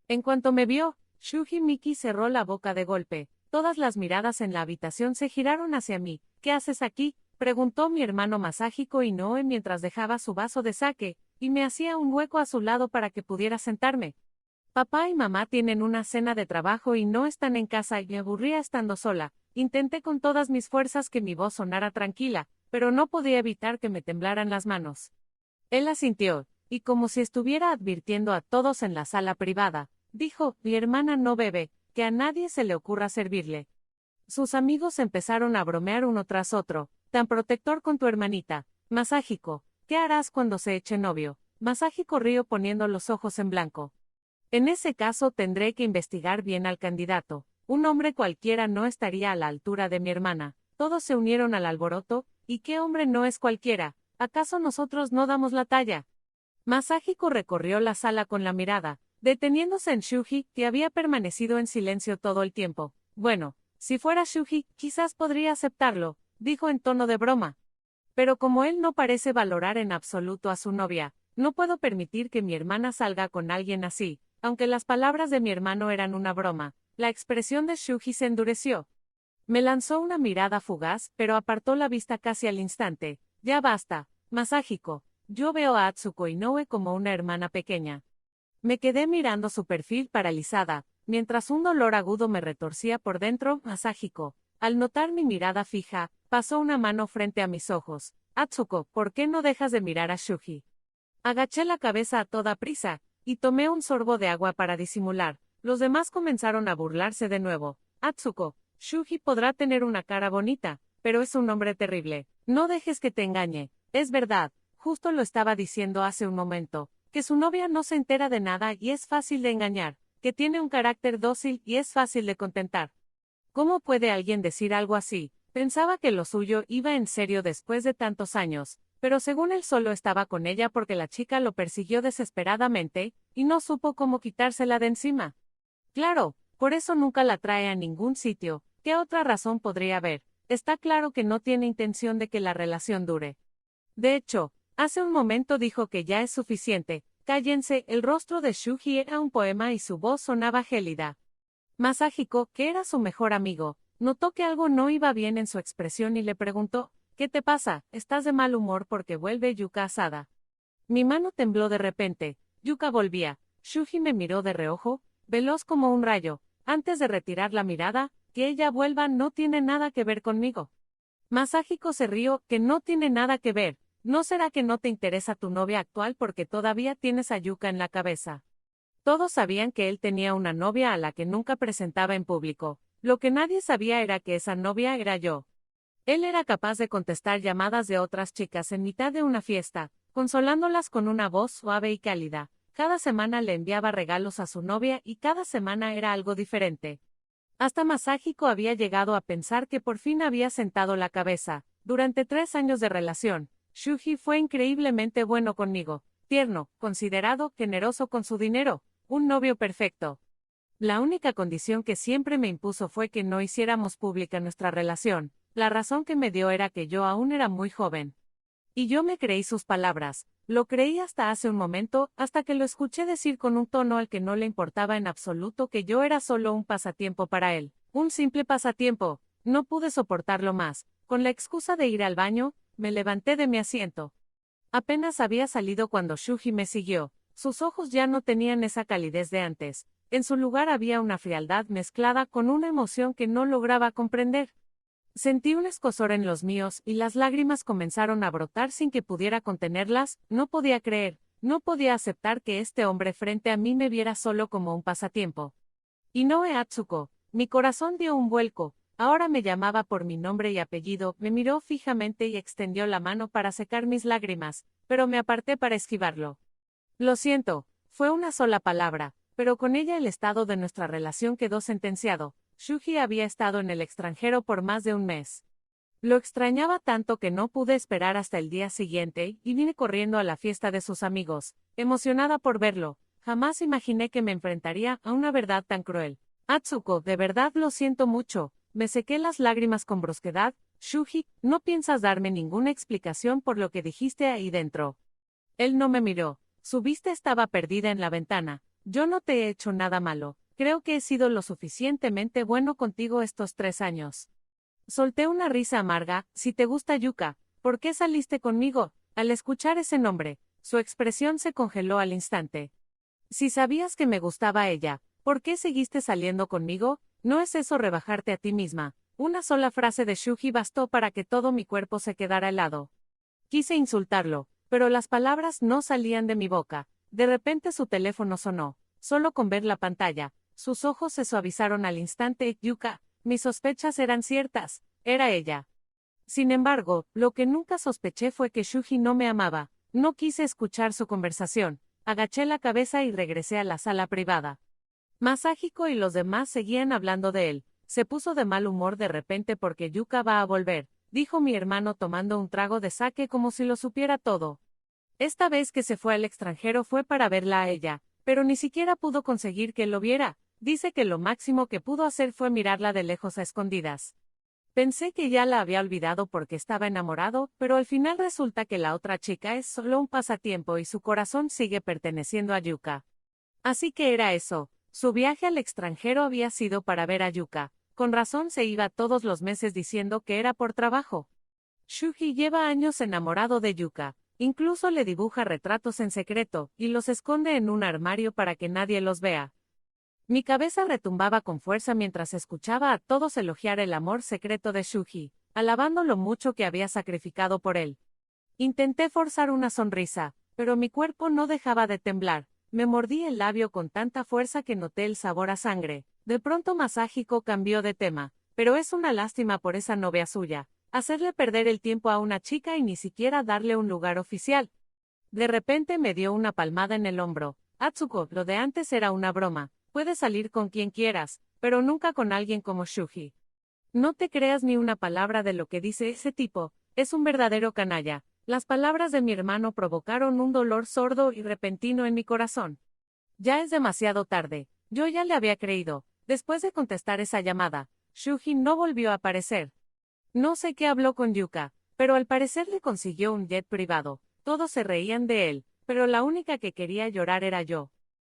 En cuanto me vio, Shuji Miki cerró la boca de golpe. Todas las miradas en la habitación se giraron hacia mí. ¿Qué haces aquí?, preguntó mi hermano Masahiko Inoue mientras dejaba su vaso de sake, y me hacía un hueco a su lado para que pudiera sentarme. Papá y mamá tienen una cena de trabajo y no están en casa y me aburría estando sola. Intenté con todas mis fuerzas que mi voz sonara tranquila, pero no podía evitar que me temblaran las manos. Él asintió, y como si estuviera advirtiendo a todos en la sala privada, dijo, mi hermana no bebe, que a nadie se le ocurra servirle. Sus amigos empezaron a bromear uno tras otro, tan protector con tu hermanita. Masahiko, ¿qué harás cuando se eche novio? Masahiko rió poniendo los ojos en blanco. En ese caso tendré que investigar bien al candidato. Un hombre cualquiera no estaría a la altura de mi hermana. Todos se unieron al alboroto, ¿y qué hombre no es cualquiera? ¿Acaso nosotros no damos la talla? Masahiko recorrió la sala con la mirada, deteniéndose en Shuji, que había permanecido en silencio todo el tiempo. Bueno, si fuera Shuji, quizás podría aceptarlo, dijo en tono de broma. Pero como él no parece valorar en absoluto a su novia, no puedo permitir que mi hermana salga con alguien así. Aunque las palabras de mi hermano eran una broma, la expresión de Shuji se endureció. Me lanzó una mirada fugaz, pero apartó la vista casi al instante. Ya basta, Masahiko. Yo veo a Atsuko Inoue como una hermana pequeña. Me quedé mirando su perfil paralizada, mientras un dolor agudo me retorcía por dentro. Masahiko, al notar mi mirada fija, pasó una mano frente a mis ojos. Atsuko, ¿por qué no dejas de mirar a Shuji? Agaché la cabeza a toda prisa, y tomé un sorbo de agua para disimular. Los demás comenzaron a burlarse de nuevo. Atsuko, Shuji podrá tener una cara bonita, pero es un hombre terrible. No dejes que te engañe. Es verdad, justo lo estaba diciendo hace un momento, que su novia no se entera de nada y es fácil de engañar, que tiene un carácter dócil y es fácil de contentar. ¿Cómo puede alguien decir algo así? Pensaba que lo suyo iba en serio después de tantos años, pero según él solo estaba con ella porque la chica lo persiguió desesperadamente, y no supo cómo quitársela de encima. Claro, por eso nunca la trae a ningún sitio. ¿Qué otra razón podría haber? Está claro que no tiene intención de que la relación dure. De hecho, hace un momento dijo que ya es suficiente. Cállense, el rostro de Shuji era un poema y su voz sonaba gélida. Masahiko, que era su mejor amigo, notó que algo no iba bien en su expresión y le preguntó, ¿qué te pasa? ¿Estás de mal humor porque vuelve Yuka Asada? Mi mano tembló de repente. Yuka volvía. Shuji me miró de reojo, veloz como un rayo, antes de retirar la mirada. Que ella vuelva no tiene nada que ver conmigo. Masahiko se rió, que no tiene nada que ver. ¿No será que no te interesa tu novia actual porque todavía tienes a Yuka en la cabeza? Todos sabían que él tenía una novia a la que nunca presentaba en público. Lo que nadie sabía era que esa novia era yo. Él era capaz de contestar llamadas de otras chicas en mitad de una fiesta, consolándolas con una voz suave y cálida. Cada semana le enviaba regalos a su novia y cada semana era algo diferente. Hasta Masahiko había llegado a pensar que por fin había sentado la cabeza. Durante 3 años de relación, Shuji fue increíblemente bueno conmigo, tierno, considerado, generoso con su dinero, un novio perfecto. La única condición que siempre me impuso fue que no hiciéramos pública nuestra relación. La razón que me dio era que yo aún era muy joven. Y yo me creí sus palabras. Lo creí hasta hace un momento, hasta que lo escuché decir con un tono al que no le importaba en absoluto que yo era solo un pasatiempo para él. Un simple pasatiempo. No pude soportarlo más. Con la excusa de ir al baño, me levanté de mi asiento. Apenas había salido cuando Shuji me siguió. Sus ojos ya no tenían esa calidez de antes. En su lugar había una frialdad mezclada con una emoción que no lograba comprender. Sentí un escozor en los míos y las lágrimas comenzaron a brotar sin que pudiera contenerlas. No podía creer, no podía aceptar que este hombre frente a mí me viera solo como un pasatiempo. Inoue Atsuko, mi corazón dio un vuelco. Ahora me llamaba por mi nombre y apellido, me miró fijamente y extendió la mano para secar mis lágrimas, pero me aparté para esquivarlo. Lo siento, fue una sola palabra, pero con ella el estado de nuestra relación quedó sentenciado. Shuji había estado en el extranjero por más de un mes. Lo extrañaba tanto que no pude esperar hasta el día siguiente y vine corriendo a la fiesta de sus amigos, emocionada por verlo. Jamás imaginé que me enfrentaría a una verdad tan cruel. Atsuko, de verdad lo siento mucho. Me sequé las lágrimas con brusquedad. Shuji, no piensas darme ninguna explicación por lo que dijiste ahí dentro. Él no me miró. Su vista estaba perdida en la ventana. Yo no te he hecho nada malo, creo que he sido lo suficientemente bueno contigo estos 3 años. Solté una risa amarga. Si te gusta Yuka, ¿por qué saliste conmigo? Al escuchar ese nombre, su expresión se congeló al instante. Si sabías que me gustaba ella, ¿por qué seguiste saliendo conmigo? ¿No es eso rebajarte a ti misma? Una sola frase de Shuji bastó para que todo mi cuerpo se quedara helado. Quise insultarlo, pero las palabras no salían de mi boca. De repente su teléfono sonó. Solo con ver la pantalla, sus ojos se suavizaron al instante. Yuka, mis sospechas eran ciertas, era ella. Sin embargo, lo que nunca sospeché fue que Shuji no me amaba. No quise escuchar su conversación. Agaché la cabeza y regresé a la sala privada. Masahiko y los demás seguían hablando de él. Se puso de mal humor de repente porque Yuka va a volver, dijo mi hermano tomando un trago de sake como si lo supiera todo. Esta vez que se fue al extranjero fue para verla a ella, pero ni siquiera pudo conseguir que lo viera. Dice que lo máximo que pudo hacer fue mirarla de lejos a escondidas. Pensé que ya la había olvidado porque estaba enamorado, pero al final resulta que la otra chica es solo un pasatiempo y su corazón sigue perteneciendo a Yuka. Así que era eso, su viaje al extranjero había sido para ver a Yuka. Con razón se iba todos los meses diciendo que era por trabajo. Shuji lleva años enamorado de Yuka, incluso le dibuja retratos en secreto, y los esconde en un armario para que nadie los vea. Mi cabeza retumbaba con fuerza mientras escuchaba a todos elogiar el amor secreto de Shuji, alabando lo mucho que había sacrificado por él. Intenté forzar una sonrisa, pero mi cuerpo no dejaba de temblar. Me mordí el labio con tanta fuerza que noté el sabor a sangre. De pronto Masahiko cambió de tema, pero es una lástima por esa novia suya, hacerle perder el tiempo a una chica y ni siquiera darle un lugar oficial. De repente me dio una palmada en el hombro. Atsuko, lo de antes era una broma. Puedes salir con quien quieras, pero nunca con alguien como Shuji. No te creas ni una palabra de lo que dice ese tipo, es un verdadero canalla. Las palabras de mi hermano provocaron un dolor sordo y repentino en mi corazón. Ya es demasiado tarde, yo ya le había creído. Después de contestar esa llamada, Shuji no volvió a aparecer. No sé qué habló con Yuka, pero al parecer le consiguió un jet privado. Todos se reían de él, pero la única que quería llorar era yo.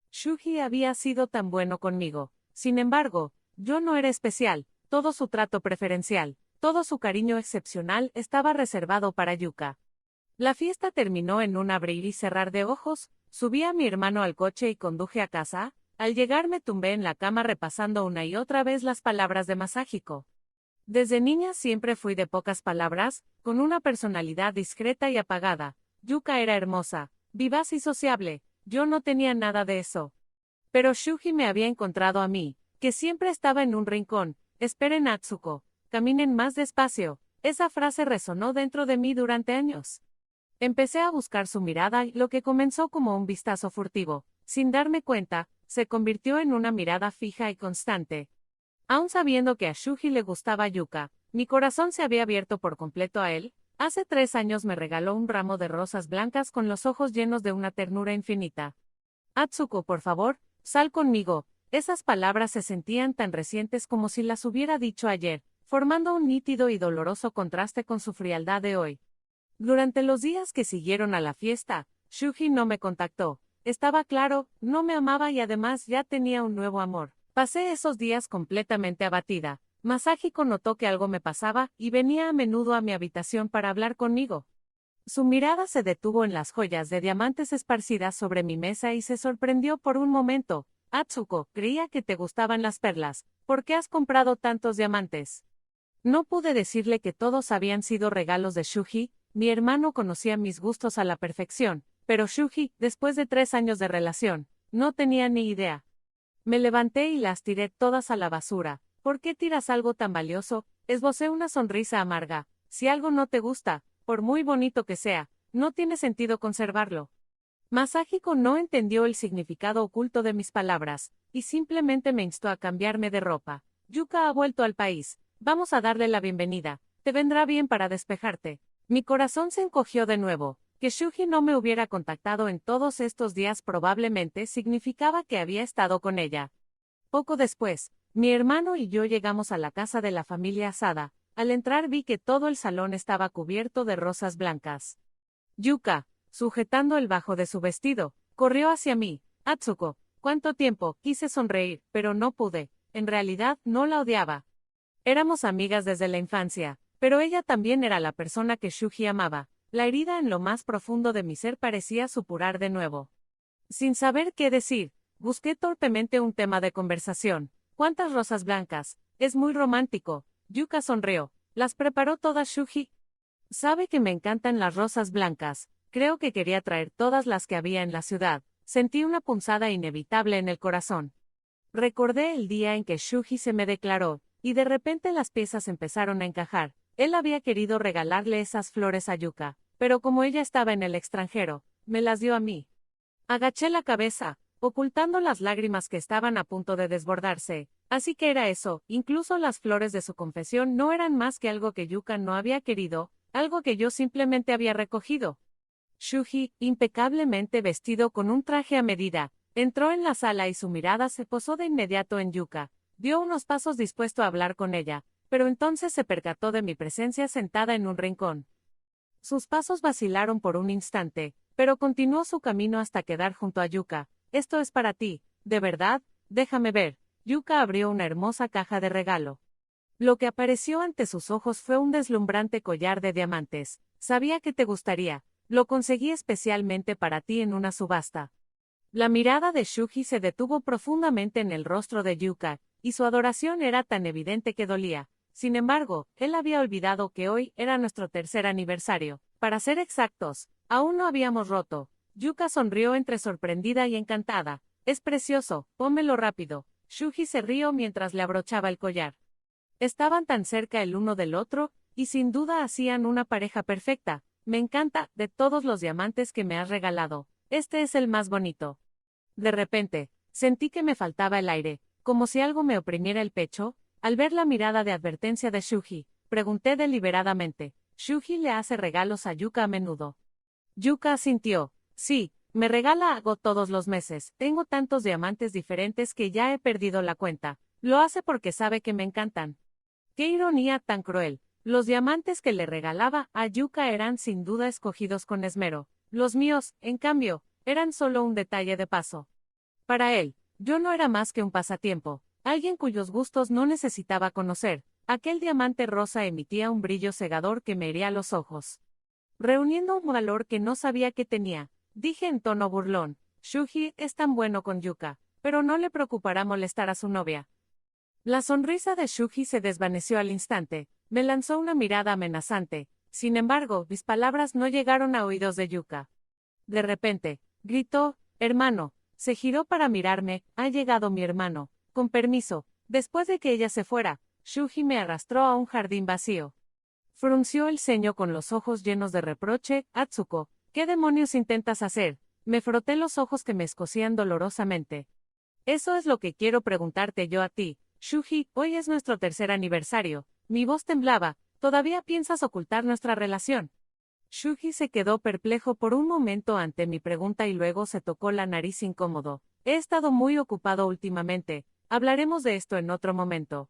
Shuji había sido tan bueno conmigo. Sin embargo, yo no era especial. Todo su trato preferencial, todo su cariño excepcional estaba reservado para Yuka. La fiesta terminó en un abrir y cerrar de ojos. Subí a mi hermano al coche y conduje a casa. Al llegar me tumbé en la cama repasando una y otra vez las palabras de Masahiko. Desde niña siempre fui de pocas palabras, con una personalidad discreta y apagada. Yuka era hermosa, vivaz y sociable. Yo no tenía nada de eso. Pero Shuji me había encontrado a mí, que siempre estaba en un rincón. Esperen, Atsuko, caminen más despacio. Esa frase resonó dentro de mí durante años. Empecé a buscar su mirada y lo que comenzó como un vistazo furtivo, sin darme cuenta, se convirtió en una mirada fija y constante. Aun sabiendo que a Shuji le gustaba Yuka, mi corazón se había abierto por completo a él. Hace 3 años me regaló un ramo de rosas blancas con los ojos llenos de una ternura infinita. Atsuko, por favor, sal conmigo. Esas palabras se sentían tan recientes como si las hubiera dicho ayer, formando un nítido y doloroso contraste con su frialdad de hoy. Durante los días que siguieron a la fiesta, Shuji no me contactó. Estaba claro, no me amaba y además ya tenía un nuevo amor. Pasé esos días completamente abatida. Masahiko notó que algo me pasaba y venía a menudo a mi habitación para hablar conmigo. Su mirada se detuvo en las joyas de diamantes esparcidas sobre mi mesa y se sorprendió por un momento. Atsuko, creía que te gustaban las perlas. ¿Por qué has comprado tantos diamantes? No pude decirle que todos habían sido regalos de Shuji. Mi hermano conocía mis gustos a la perfección, pero Shuji, después de 3 años de relación, no tenía ni idea. Me levanté y las tiré todas a la basura. ¿Por qué tiras algo tan valioso? Esbocé una sonrisa amarga. Si algo no te gusta, por muy bonito que sea, no tiene sentido conservarlo. Masahiko no entendió el significado oculto de mis palabras, y simplemente me instó a cambiarme de ropa. Yuka ha vuelto al país. Vamos a darle la bienvenida. Te vendrá bien para despejarte. Mi corazón se encogió de nuevo. Que Shuji no me hubiera contactado en todos estos días probablemente significaba que había estado con ella. Poco después, mi hermano y yo llegamos a la casa de la familia Asada. Al entrar vi que todo el salón estaba cubierto de rosas blancas. Yuka, sujetando el bajo de su vestido, corrió hacia mí. Atsuko, ¿Cuánto tiempo? Quise sonreír, pero no pude. En realidad, no la odiaba. Éramos amigas desde la infancia, pero ella también era la persona que Shuji amaba. La herida en lo más profundo de mi ser parecía supurar de nuevo. Sin saber qué decir, busqué torpemente un tema de conversación. ¿Cuántas rosas blancas? Es muy romántico. Yuka sonrió. ¿Las preparó todas Shuji? Sabe que me encantan las rosas blancas. Creo que quería traer todas las que había en la ciudad. Sentí una punzada inevitable en el corazón. Recordé el día en que Shuji se me declaró, y de repente las piezas empezaron a encajar. Él había querido regalarle esas flores a Yuka, pero como ella estaba en el extranjero, me las dio a mí. Agaché la cabeza, ocultando las lágrimas que estaban a punto de desbordarse. Así que era eso, incluso las flores de su confesión no eran más que algo que Yuka no había querido, algo que yo simplemente había recogido. Shuji, impecablemente vestido con un traje a medida, entró en la sala y su mirada se posó de inmediato en Yuka. Dio unos pasos dispuesto a hablar con ella, pero entonces se percató de mi presencia sentada en un rincón. Sus pasos vacilaron por un instante, pero continuó su camino hasta quedar junto a Yuka. Esto es para ti, ¿de verdad? Déjame ver. Yuka abrió una hermosa caja de regalo. Lo que apareció ante sus ojos fue un deslumbrante collar de diamantes. Sabía que te gustaría. Lo conseguí especialmente para ti en una subasta. La mirada de Shuji se detuvo profundamente en el rostro de Yuka, y su adoración era tan evidente que dolía. Sin embargo, él había olvidado que hoy era nuestro tercer aniversario. Para ser exactos, aún no habíamos roto. Yuka sonrió entre sorprendida y encantada. Es precioso, pónmelo rápido. Shuji se rió mientras le abrochaba el collar. Estaban tan cerca el uno del otro, y sin duda hacían una pareja perfecta. Me encanta, de todos los diamantes que me has regalado, este es el más bonito. De repente, sentí que me faltaba el aire, como si algo me oprimiera el pecho. Al ver la mirada de advertencia de Shuji, pregunté deliberadamente, ¿Shuji le hace regalos a Yuka a menudo? Yuka asintió, sí, me regala algo todos los meses, tengo tantos diamantes diferentes que ya he perdido la cuenta, lo hace porque sabe que me encantan. ¡Qué ironía tan cruel! Los diamantes que le regalaba a Yuka eran sin duda escogidos con esmero. Los míos, en cambio, eran solo un detalle de paso. Para él, yo no era más que un pasatiempo, alguien cuyos gustos no necesitaba conocer. Aquel diamante rosa emitía un brillo cegador que me hería los ojos. Reuniendo un valor que no sabía que tenía, dije en tono burlón, Shuji es tan bueno con Yuka, pero no le preocupará molestar a su novia. La sonrisa de Shuji se desvaneció al instante, me lanzó una mirada amenazante, sin embargo, mis palabras no llegaron a oídos de Yuka. De repente, gritó, hermano, se giró para mirarme, ha llegado mi hermano, con permiso. Después de que ella se fuera, Shuji me arrastró a un jardín vacío. Frunció el ceño con los ojos llenos de reproche, Atsuko, ¿qué demonios intentas hacer? Me froté los ojos que me escocían dolorosamente. Eso es lo que quiero preguntarte yo a ti. Shuji, hoy es nuestro tercer aniversario. Mi voz temblaba. ¿Todavía piensas ocultar nuestra relación? Shuji se quedó perplejo por un momento ante mi pregunta y luego se tocó la nariz incómodo. He estado muy ocupado últimamente. Hablaremos de esto en otro momento.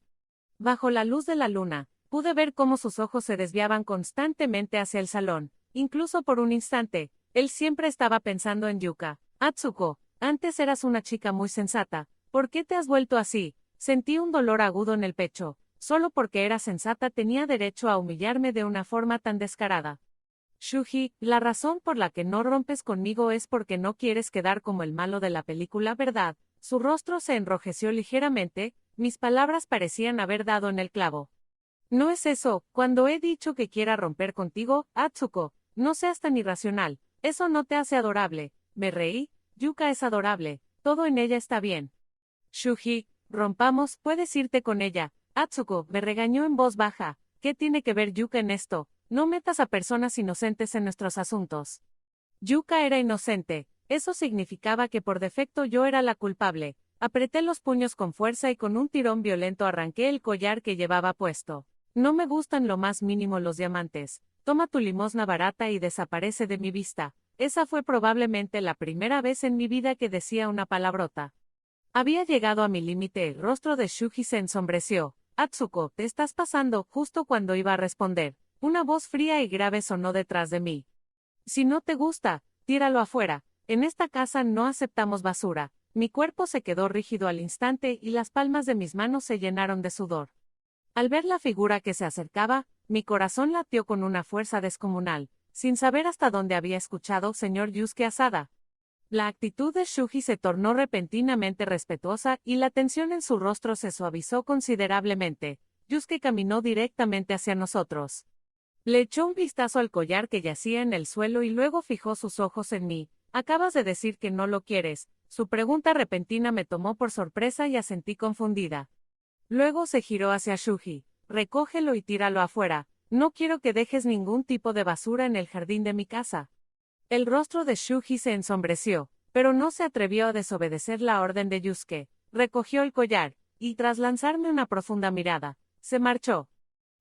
Bajo la luz de la luna, pude ver cómo sus ojos se desviaban constantemente hacia el salón. Incluso por un instante, él siempre estaba pensando en Yuka. Atsuko, antes eras una chica muy sensata. ¿Por qué te has vuelto así? Sentí un dolor agudo en el pecho. Solo porque era sensata tenía derecho a humillarme de una forma tan descarada. Shuji, la razón por la que no rompes conmigo es porque no quieres quedar como el malo de la película, ¿verdad? Su rostro se enrojeció ligeramente, mis palabras parecían haber dado en el clavo. No es eso, cuando he dicho que quiera romper contigo, Atsuko, no seas tan irracional, eso no te hace adorable. Me reí, Yuka es adorable, todo en ella está bien. Shuji, rompamos, puedes irte con ella. Atsuko, me regañó en voz baja, ¿qué tiene que ver Yuka en esto? No metas a personas inocentes en nuestros asuntos. Yuka era inocente, eso significaba que por defecto yo era la culpable. Apreté los puños con fuerza y con un tirón violento arranqué el collar que llevaba puesto. No me gustan lo más mínimo los diamantes. Toma tu limosna barata y desaparece de mi vista. Esa fue probablemente la primera vez en mi vida que decía una palabrota. Había llegado a mi límite, el rostro de Shuji se ensombreció. Atsuko, te estás pasando, justo cuando iba a responder. Una voz fría y grave sonó detrás de mí. Si no te gusta, tíralo afuera. En esta casa no aceptamos basura. Mi cuerpo se quedó rígido al instante y las palmas de mis manos se llenaron de sudor. Al ver la figura que se acercaba, mi corazón latió con una fuerza descomunal, sin saber hasta dónde había escuchado señor Yusuke Asada. La actitud de Shuji se tornó repentinamente respetuosa y la tensión en su rostro se suavizó considerablemente. Yusuke caminó directamente hacia nosotros. Le echó un vistazo al collar que yacía en el suelo y luego fijó sus ojos en mí. Acabas de decir que no lo quieres. Su pregunta repentina me tomó por sorpresa y asentí confundida. Luego se giró hacia Shuji. Recógelo y tíralo afuera. No quiero que dejes ningún tipo de basura en el jardín de mi casa. El rostro de Shuji se ensombreció, pero no se atrevió a desobedecer la orden de Yusuke. Recogió el collar, y tras lanzarme una profunda mirada, se marchó.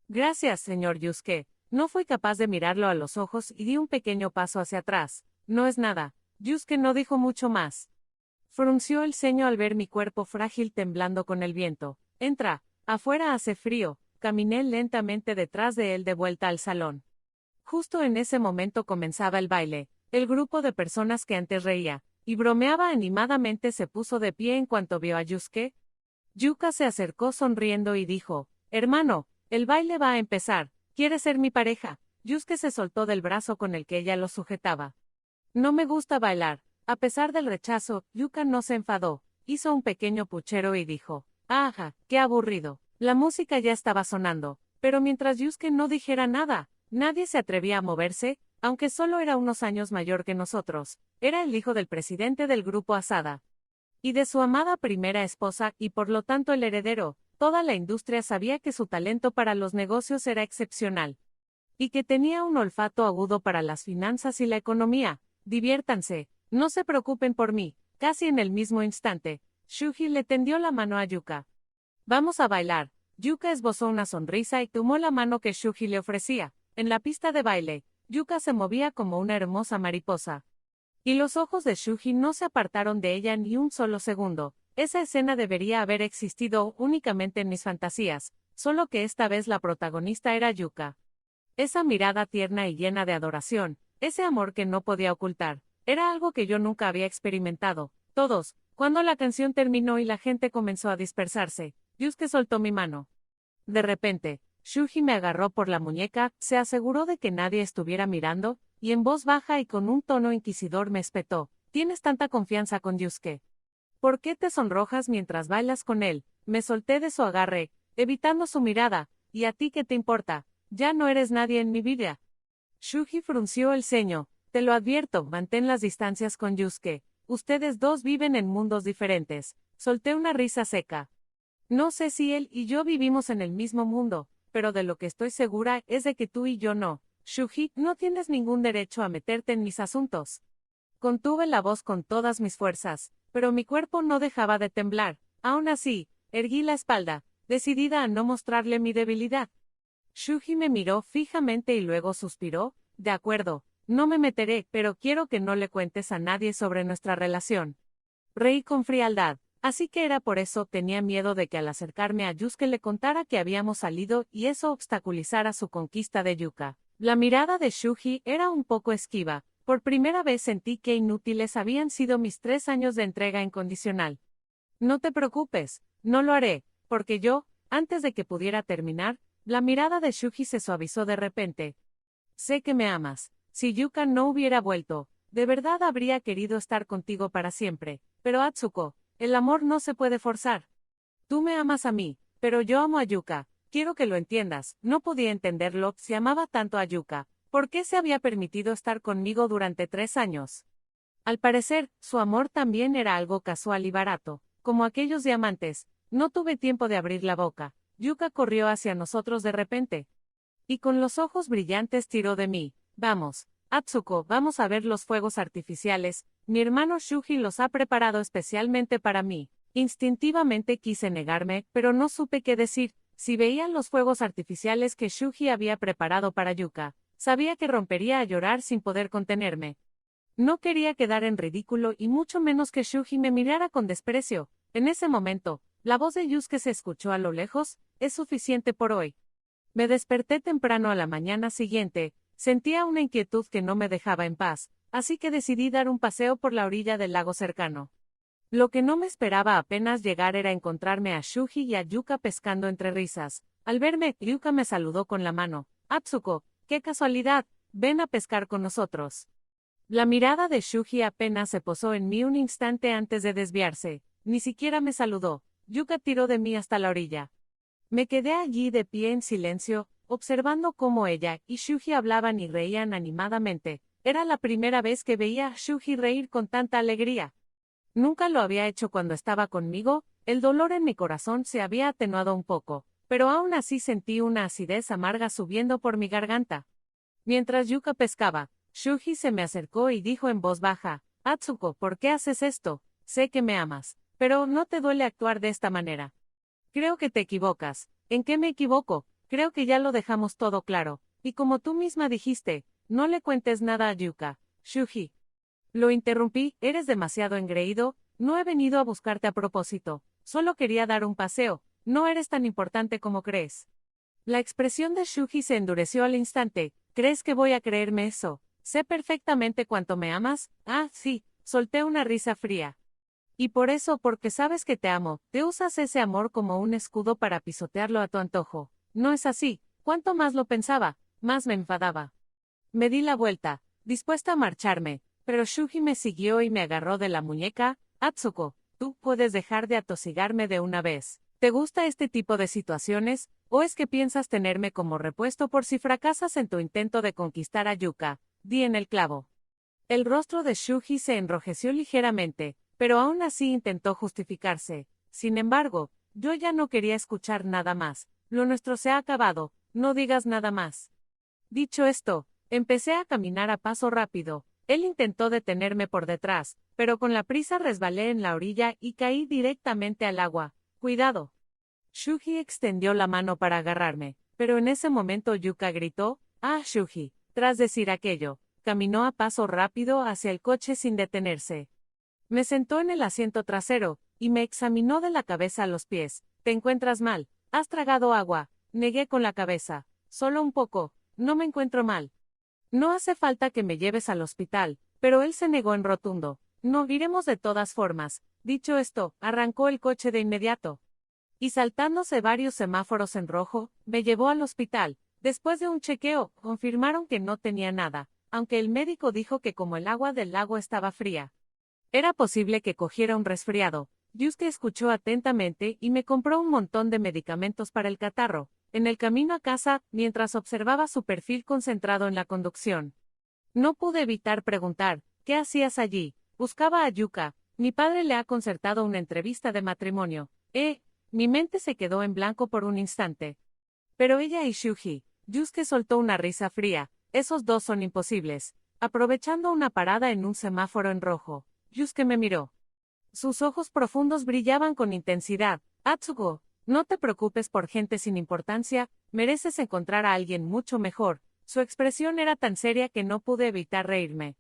Gracias, señor Yusuke. No fui capaz de mirarlo a los ojos y di un pequeño paso hacia atrás. No es nada. Yusuke no dijo mucho más. Frunció el ceño al ver mi cuerpo frágil temblando con el viento. Entra, afuera hace frío. Caminé lentamente detrás de él de vuelta al salón. Justo en ese momento comenzaba el baile. El grupo de personas que antes reía y bromeaba animadamente se puso de pie en cuanto vio a Yusuke. Yuka se acercó sonriendo y dijo, hermano, el baile va a empezar. ¿Quieres ser mi pareja? Yusuke se soltó del brazo con el que ella lo sujetaba. No me gusta bailar. A pesar del rechazo, Yuka no se enfadó. Hizo un pequeño puchero y dijo, ajá, qué aburrido. La música ya estaba sonando, pero mientras Yusuke no dijera nada, nadie se atrevía a moverse, aunque solo era unos años mayor que nosotros. Era el hijo del presidente del grupo Asada y de su amada primera esposa, y por lo tanto el heredero. Toda la industria sabía que su talento para los negocios era excepcional. Y que tenía un olfato agudo para las finanzas y la economía. Diviértanse, no se preocupen por mí. Casi en el mismo instante, Shuji le tendió la mano a Yuka. Vamos a bailar. Yuka esbozó una sonrisa y tomó la mano que Shuji le ofrecía. En la pista de baile, Yuka se movía como una hermosa mariposa. Y los ojos de Shuji no se apartaron de ella ni un solo segundo. Esa escena debería haber existido únicamente en mis fantasías, solo que esta vez la protagonista era Yuka. Esa mirada tierna y llena de adoración, ese amor que no podía ocultar, era algo que yo nunca había experimentado. Todos, cuando la canción terminó y la gente comenzó a dispersarse, Yusuke soltó mi mano. De repente, Shuji me agarró por la muñeca, se aseguró de que nadie estuviera mirando, y en voz baja y con un tono inquisidor me espetó, ¿tienes tanta confianza con Yusuke? ¿Por qué te sonrojas mientras bailas con él? Me solté de su agarre, evitando su mirada. ¿Y a ti qué te importa? Ya no eres nadie en mi vida. Shuji frunció el ceño. Te lo advierto, mantén las distancias con Yusuke. Ustedes dos viven en mundos diferentes. Solté una risa seca. No sé si él y yo vivimos en el mismo mundo, pero de lo que estoy segura es de que tú y yo no. Shuji, no tienes ningún derecho a meterte en mis asuntos. Contuve la voz con todas mis fuerzas, pero mi cuerpo no dejaba de temblar. Aún así, erguí la espalda, decidida a no mostrarle mi debilidad. Shuji me miró fijamente y luego suspiró, de acuerdo, no me meteré, pero quiero que no le cuentes a nadie sobre nuestra relación. Reí con frialdad, así que era por eso tenía miedo de que al acercarme a Yusuke le contara que habíamos salido y eso obstaculizara su conquista de Yuka. La mirada de Shuji era un poco esquiva. Por primera vez sentí qué inútiles habían sido mis 3 años de entrega incondicional. No te preocupes, no lo haré, porque yo, antes de que pudiera terminar, la mirada de Shuji se suavizó de repente. Sé que me amas. Si Yuka no hubiera vuelto, de verdad habría querido estar contigo para siempre. Pero Atsuko, el amor no se puede forzar. Tú me amas a mí, pero yo amo a Yuka. Quiero que lo entiendas. No podía entenderlo si amaba tanto a Yuka. ¿Por qué se había permitido estar conmigo durante 3 años? Al parecer, su amor también era algo casual y barato, como aquellos diamantes. No tuve tiempo de abrir la boca. Yuka corrió hacia nosotros de repente. Y con los ojos brillantes tiró de mí. Vamos, Atsuko, vamos a ver los fuegos artificiales. Mi hermano Shuji los ha preparado especialmente para mí. Instintivamente quise negarme, pero no supe qué decir. Si veían los fuegos artificiales que Shuji había preparado para Yuka, sabía que rompería a llorar sin poder contenerme. No quería quedar en ridículo y mucho menos que Shuji me mirara con desprecio. En ese momento, la voz de Yusuke se escuchó a lo lejos, es suficiente por hoy. Me desperté temprano a la mañana siguiente, sentía una inquietud que no me dejaba en paz, así que decidí dar un paseo por la orilla del lago cercano. Lo que no me esperaba apenas llegar era encontrarme a Shuji y a Yuka pescando entre risas. Al verme, Yuka me saludó con la mano. Atsuko, qué casualidad, ven a pescar con nosotros. La mirada de Shuji apenas se posó en mí un instante antes de desviarse. Ni siquiera me saludó. Yuka tiró de mí hasta la orilla. Me quedé allí de pie en silencio, observando cómo ella y Shuji hablaban y reían animadamente. Era la primera vez que veía a Shuji reír con tanta alegría. Nunca lo había hecho cuando estaba conmigo, el dolor en mi corazón se había atenuado un poco, pero aún así sentí una acidez amarga subiendo por mi garganta. Mientras Yuka pescaba, Shuji se me acercó y dijo en voz baja, Atsuko, ¿por qué haces esto? Sé que me amas, pero no te duele actuar de esta manera. Creo que te equivocas. ¿En qué me equivoco? Creo que ya lo dejamos todo claro, y como tú misma dijiste, no le cuentes nada a Yuka. Shuji. Lo interrumpí, eres demasiado engreído, no he venido a buscarte a propósito, solo quería dar un paseo, no eres tan importante como crees. La expresión de Shuji se endureció al instante, ¿crees que voy a creerme eso? Sé perfectamente cuánto me amas, sí, solté una risa fría. Y por eso, porque sabes que te amo, te usas ese amor como un escudo para pisotearlo a tu antojo. No es así, cuanto más lo pensaba, más me enfadaba. Me di la vuelta, dispuesta a marcharme, pero Shuji me siguió y me agarró de la muñeca. Atsuko, tú puedes dejar de atosigarme de una vez. ¿Te gusta este tipo de situaciones, o es que piensas tenerme como repuesto por si fracasas en tu intento de conquistar a Yuka? Di en el clavo. El rostro de Shuji se enrojeció ligeramente, pero aún así intentó justificarse. Sin embargo, yo ya no quería escuchar nada más. Lo nuestro se ha acabado, no digas nada más. Dicho esto, empecé a caminar a paso rápido. Él intentó detenerme por detrás, pero con la prisa resbalé en la orilla y caí directamente al agua. Cuidado. Shuji extendió la mano para agarrarme, pero en ese momento Yuka gritó, Shuji. Tras decir aquello, caminó a paso rápido hacia el coche sin detenerse. Me sentó en el asiento trasero, y me examinó de la cabeza a los pies. ¿Te encuentras mal? ¿Has tragado agua? Negué con la cabeza. Solo un poco, no me encuentro mal. No hace falta que me lleves al hospital, pero él se negó en rotundo. No iremos de todas formas. Dicho esto, arrancó el coche de inmediato. Y saltándose varios semáforos en rojo, me llevó al hospital. Después de un chequeo, confirmaron que no tenía nada, aunque el médico dijo que como el agua del lago estaba fría, era posible que cogiera un resfriado. Yusuke escuchó atentamente y me compró un montón de medicamentos para el catarro. En el camino a casa, mientras observaba su perfil concentrado en la conducción, no pude evitar preguntar, ¿qué hacías allí? Buscaba a Yuka. Mi padre le ha concertado una entrevista de matrimonio. Mi mente se quedó en blanco por un instante. Pero ella y Shuji. Yusuke soltó una risa fría. Esos dos son imposibles. Aprovechando una parada en un semáforo en rojo, Yusuke me miró. Sus ojos profundos brillaban con intensidad. Atsuko, no te preocupes por gente sin importancia, mereces encontrar a alguien mucho mejor. Su expresión era tan seria que no pude evitar reírme.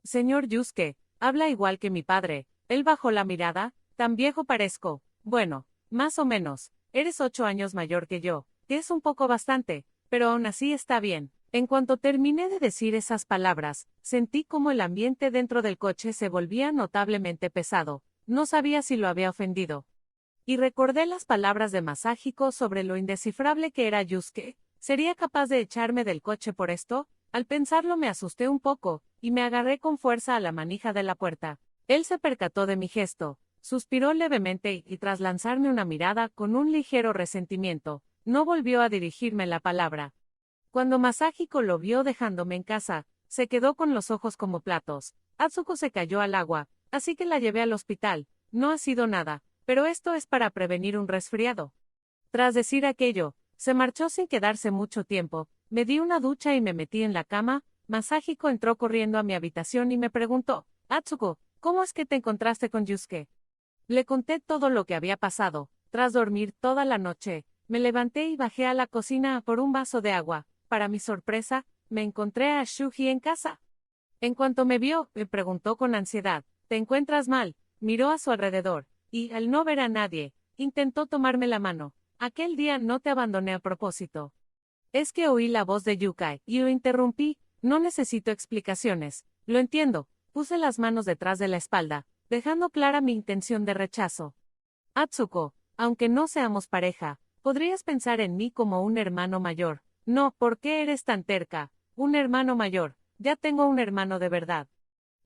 Señor Yusuke, habla igual que mi padre. Él bajó la mirada. Tan viejo parezco. Bueno, más o menos. Eres 8 años mayor que yo, que es un poco bastante, pero aún así está bien. En cuanto terminé de decir esas palabras, sentí como el ambiente dentro del coche se volvía notablemente pesado. No sabía si lo había ofendido. Y recordé las palabras de Masahiko sobre lo indescifrable que era Yusuke. ¿Sería capaz de echarme del coche por esto? Al pensarlo me asusté un poco, y me agarré con fuerza a la manija de la puerta. Él se percató de mi gesto, suspiró levemente y tras lanzarme una mirada con un ligero resentimiento, no volvió a dirigirme la palabra. Cuando Masahiko lo vio dejándome en casa, se quedó con los ojos como platos. Atsuko se cayó al agua, así que la llevé al hospital. No ha sido nada, pero esto es para prevenir un resfriado. Tras decir aquello, se marchó sin quedarse mucho tiempo. Me di una ducha y me metí en la cama. Masahiko entró corriendo a mi habitación y me preguntó, Atsuko, ¿cómo es que te encontraste con Yusuke? Le conté todo lo que había pasado. Tras dormir toda la noche, me levanté y bajé a la cocina por un vaso de agua. Para mi sorpresa, me encontré a Shuji en casa. En cuanto me vio, me preguntó con ansiedad, ¿te encuentras mal? Miró a su alrededor, y, al no ver a nadie, intentó tomarme la mano. Aquel día no te abandoné a propósito. Es que oí la voz de Yuka, y lo interrumpí. No necesito explicaciones. Lo entiendo. Puse las manos detrás de la espalda. dejando clara mi intención de rechazo. Atsuko, aunque no seamos pareja, podrías pensar en mí como un hermano mayor. No, ¿por qué eres tan terca? Un hermano mayor. Ya tengo un hermano de verdad.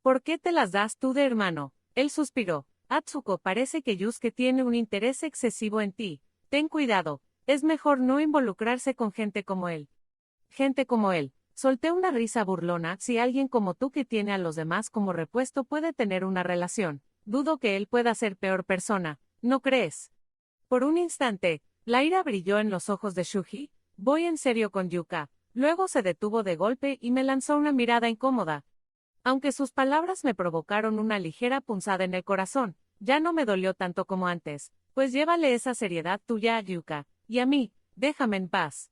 ¿Por qué te las das tú de hermano? Él suspiró. Atsuko, parece que Yusuke tiene un interés excesivo en ti. Ten cuidado. Es mejor no involucrarse con gente como él. Gente como él. Solté una risa burlona. Si alguien como tú que tiene a los demás como repuesto puede tener una relación, dudo que él pueda ser peor persona, ¿no crees? Por un instante, la ira brilló en los ojos de Shuji. Voy en serio con Yuka. Luego se detuvo de golpe y me lanzó una mirada incómoda. Aunque sus palabras me provocaron una ligera punzada en el corazón, ya no me dolió tanto como antes, pues llévale esa seriedad tuya a Yuka, y a mí, déjame en paz.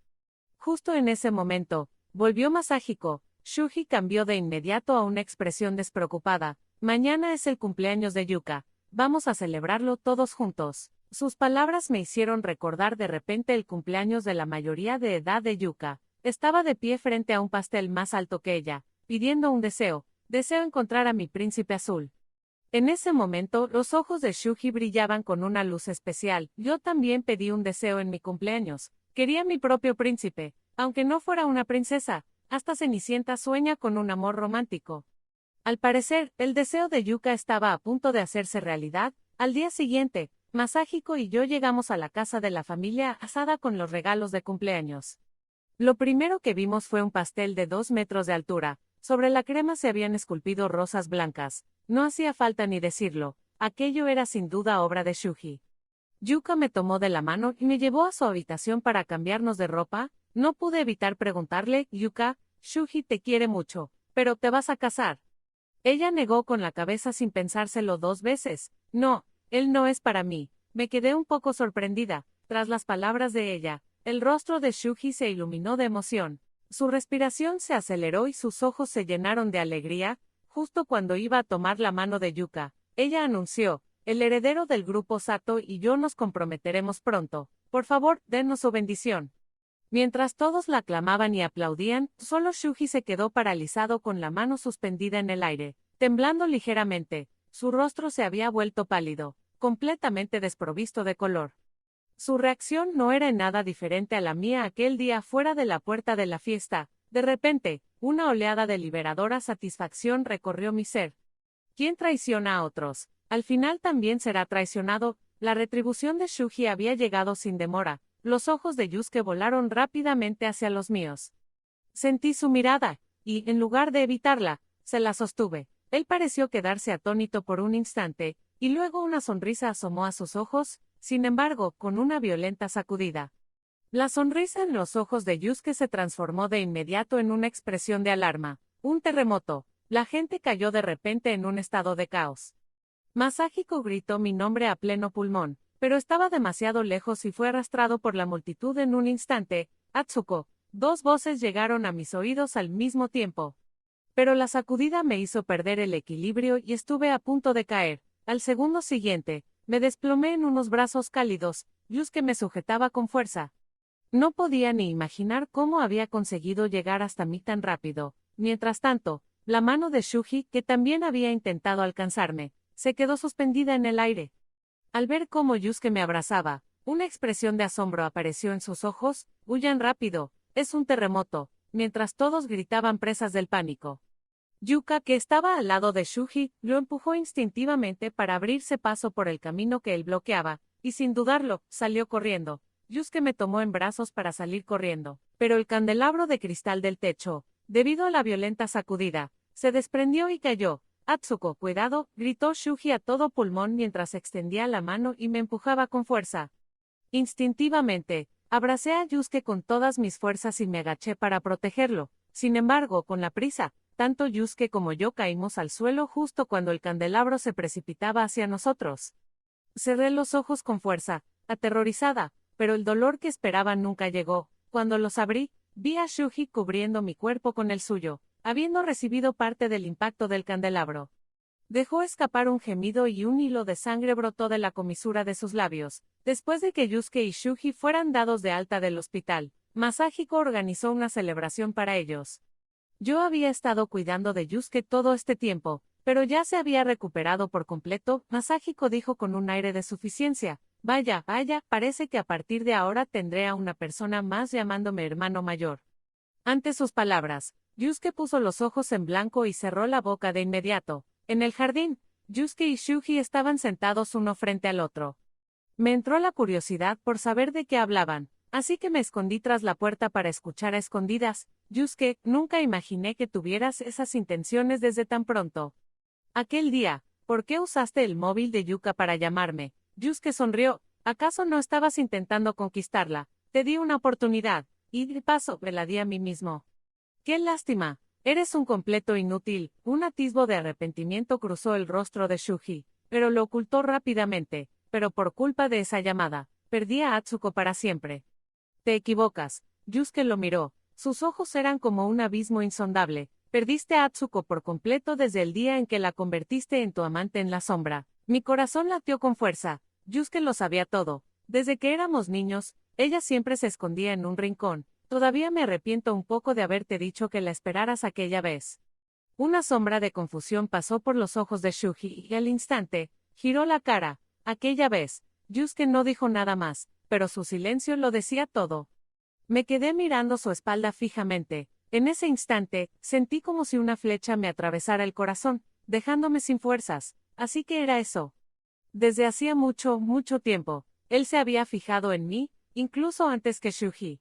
Justo en ese momento, volvió Masahiko. Shuji cambió de inmediato a una expresión despreocupada. Mañana es el cumpleaños de Yuka. Vamos a celebrarlo todos juntos. Sus palabras me hicieron recordar de repente el cumpleaños de la mayoría de edad de Yuka. Estaba de pie frente a un pastel más alto que ella, pidiendo un deseo. Deseo encontrar a mi príncipe azul. En ese momento, los ojos de Shuji brillaban con una luz especial. Yo también pedí un deseo en mi cumpleaños. Quería mi propio príncipe, aunque no fuera una princesa. Hasta Cenicienta sueña con un amor romántico. Al parecer, el deseo de Yuka estaba a punto de hacerse realidad. Al día siguiente, Masahiko y yo llegamos a la casa de la familia Asada con los regalos de cumpleaños. Lo primero que vimos fue un pastel de 2 metros de altura. Sobre la crema se habían esculpido rosas blancas. No hacía falta ni decirlo, aquello era sin duda obra de Shuji. Yuka me tomó de la mano y me llevó a su habitación para cambiarnos de ropa. No pude evitar preguntarle, Yuka, Shuji te quiere mucho, pero ¿te vas a casar? Ella negó con la cabeza sin pensárselo 2 veces. No, él no es para mí. Me quedé un poco sorprendida. Tras las palabras de ella, el rostro de Shuji se iluminó de emoción. Su respiración se aceleró y sus ojos se llenaron de alegría. Justo cuando iba a tomar la mano de Yuka, ella anunció, el heredero del grupo Sato y yo nos comprometeremos pronto. Por favor, denos su bendición. Mientras todos la aclamaban y aplaudían, solo Shuji se quedó paralizado con la mano suspendida en el aire, temblando ligeramente. Su rostro se había vuelto pálido, completamente desprovisto de color. Su reacción no era en nada diferente a la mía aquel día fuera de la puerta de la fiesta. De repente, una oleada de liberadora satisfacción recorrió mi ser. ¿Quién traiciona a otros? Al final también será traicionado. La retribución de Shuji había llegado sin demora. Los ojos de Yusuke volaron rápidamente hacia los míos. Sentí su mirada, y, en lugar de evitarla, se la sostuve. Él pareció quedarse atónito por un instante, y luego una sonrisa asomó a sus ojos, sin embargo, con una violenta sacudida. La sonrisa en los ojos de Yusuke se transformó de inmediato en una expresión de alarma. Un terremoto. La gente cayó de repente en un estado de caos. Masahiko gritó mi nombre a pleno pulmón, pero estaba demasiado lejos y fue arrastrado por la multitud en un instante. Atsuko. 2 voces llegaron a mis oídos al mismo tiempo. Pero la sacudida me hizo perder el equilibrio y estuve a punto de caer. Al segundo siguiente, me desplomé en unos brazos cálidos. Yusuke me sujetaba con fuerza. No podía ni imaginar cómo había conseguido llegar hasta mí tan rápido. Mientras tanto, la mano de Shuji, que también había intentado alcanzarme, se quedó suspendida en el aire. Al ver cómo Yusuke me abrazaba, una expresión de asombro apareció en sus ojos. Huyan rápido, es un terremoto, mientras todos gritaban presas del pánico. Yuka, que estaba al lado de Shuji, lo empujó instintivamente para abrirse paso por el camino que él bloqueaba, y sin dudarlo, salió corriendo. Yusuke me tomó en brazos para salir corriendo, pero el candelabro de cristal del techo, debido a la violenta sacudida, se desprendió y cayó. Atsuko, cuidado, gritó Shuji a todo pulmón mientras extendía la mano y me empujaba con fuerza. Instintivamente, abracé a Yusuke con todas mis fuerzas y me agaché para protegerlo. Sin embargo, con la prisa, tanto Yusuke como yo caímos al suelo justo cuando el candelabro se precipitaba hacia nosotros. Cerré los ojos con fuerza, aterrorizada, pero el dolor que esperaba nunca llegó. Cuando los abrí, vi a Shuji cubriendo mi cuerpo con el suyo, habiendo recibido parte del impacto del candelabro. Dejó escapar un gemido y un hilo de sangre brotó de la comisura de sus labios. Después de que Yusuke y Shuji fueran dados de alta del hospital, Masahiko organizó una celebración para ellos. Yo había estado cuidando de Yusuke todo este tiempo, pero ya se había recuperado por completo. Masahiko dijo con un aire de suficiencia. Vaya, vaya, parece que a partir de ahora tendré a una persona más llamándome hermano mayor. Ante sus palabras, Yusuke puso los ojos en blanco y cerró la boca de inmediato. En el jardín, Yusuke y Shuji estaban sentados uno frente al otro. Me entró la curiosidad por saber de qué hablaban, así que me escondí tras la puerta para escuchar a escondidas. Yusuke, nunca imaginé que tuvieras esas intenciones desde tan pronto. Aquel día, ¿por qué usaste el móvil de Yuka para llamarme? Yusuke sonrió. ¿Acaso no estabas intentando conquistarla? Te di una oportunidad, y de paso me la di a mí mismo. ¡Qué lástima! Eres un completo inútil. Un atisbo de arrepentimiento cruzó el rostro de Shuji, pero lo ocultó rápidamente. Pero por culpa de esa llamada, perdí a Atsuko para siempre. Te equivocas. Yusuke lo miró. Sus ojos eran como un abismo insondable. Perdiste a Atsuko por completo desde el día en que la convertiste en tu amante en la sombra. Mi corazón latió con fuerza. Yusuke lo sabía todo. Desde que éramos niños, ella siempre se escondía en un rincón. Todavía me arrepiento un poco de haberte dicho que la esperaras aquella vez. Una sombra de confusión pasó por los ojos de Shuji y al instante, giró la cara. Aquella vez, Yusuke no dijo nada más, pero su silencio lo decía todo. Me quedé mirando su espalda fijamente. En ese instante, sentí como si una flecha me atravesara el corazón, dejándome sin fuerzas. Así que era eso. Desde hacía mucho, mucho tiempo, él se había fijado en mí, incluso antes que Shuji.